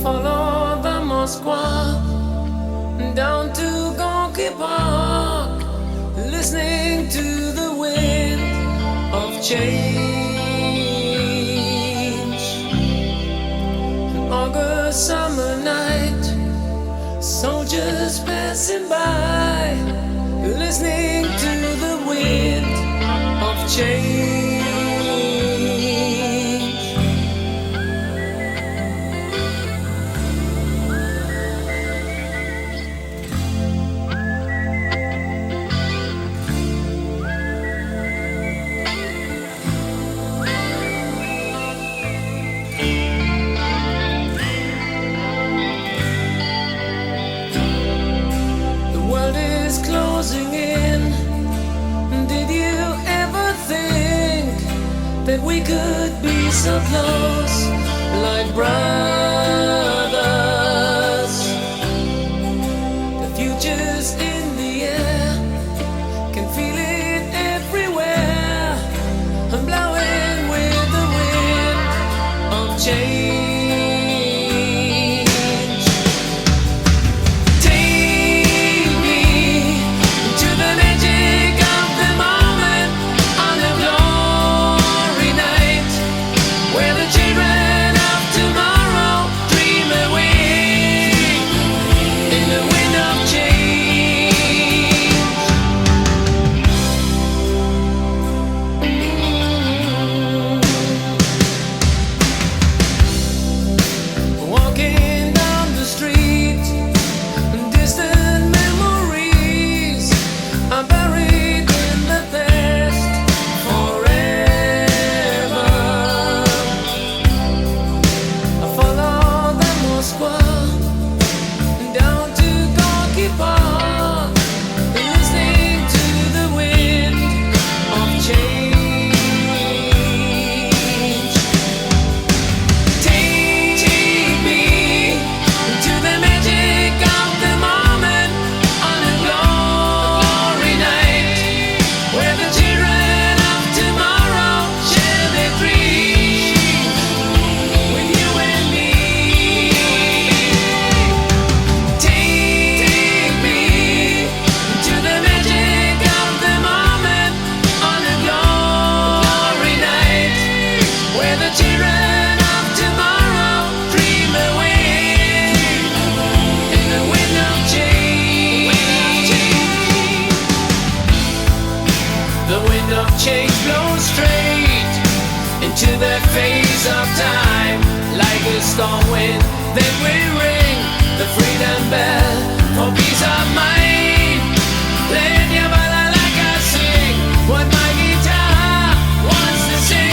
Follow the Moskva down to Gorky Park, listening to the wind of change. An August summer night, soldiers passing by, listening to the wind of change. Closing in. Did you ever think that we could be so close, like brothers? The future's in the air, can feel it everywhere. I'm blowing with the wind of change. Change blows straight into that phase of time, like a storm wind. Then we ring the freedom bell for peace of mind. Playing your balalaika, sing what my guitar wants to sing.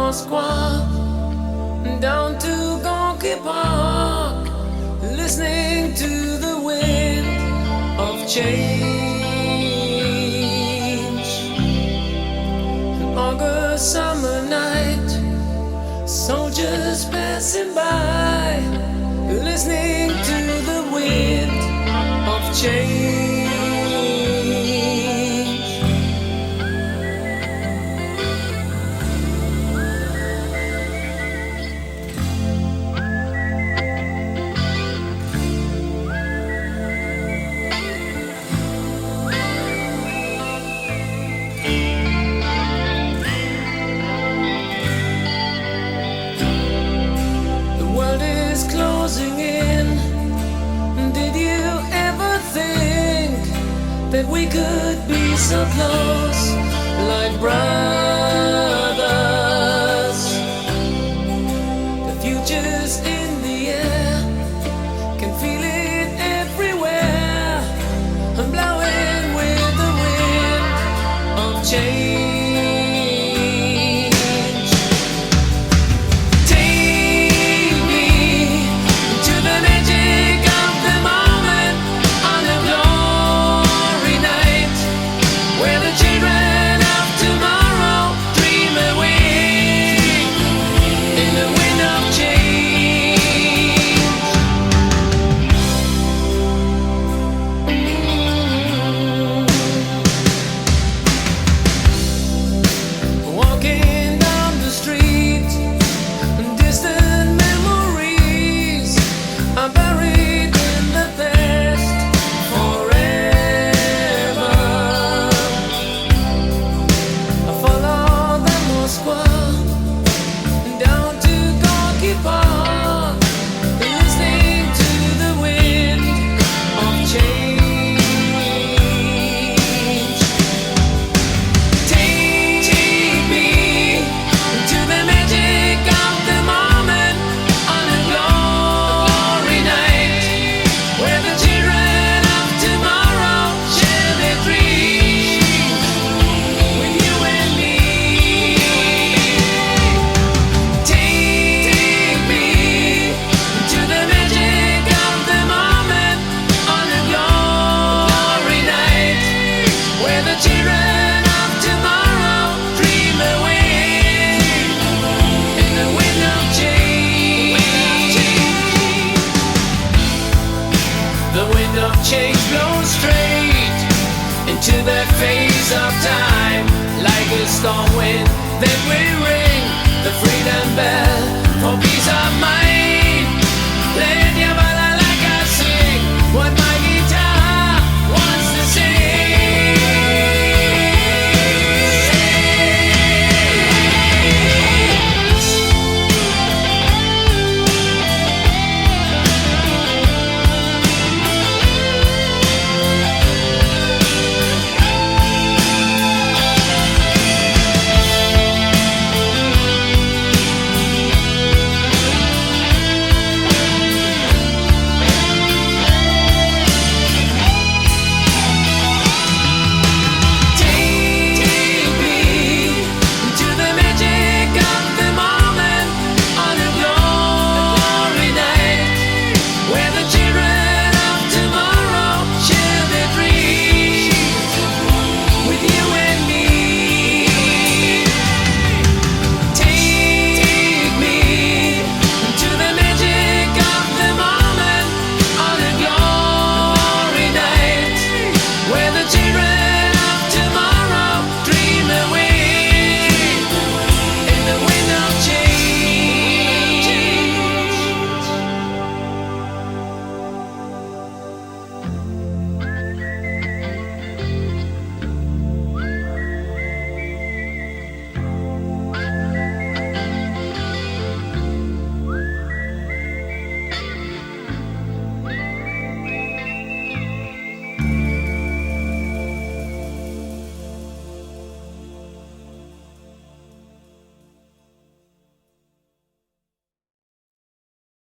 Moscow down to Gorky Park, listening to the wind of change. An August summer night, soldiers passing by, listening to the wind of change. Closing in. Did you ever think that we could be so close, like brothers? The future's in the air, can feel it everywhere. I'm blowing with the wind of change. Change blows straight into that phase of time, like a storm wind. Then we ring the freedom bell.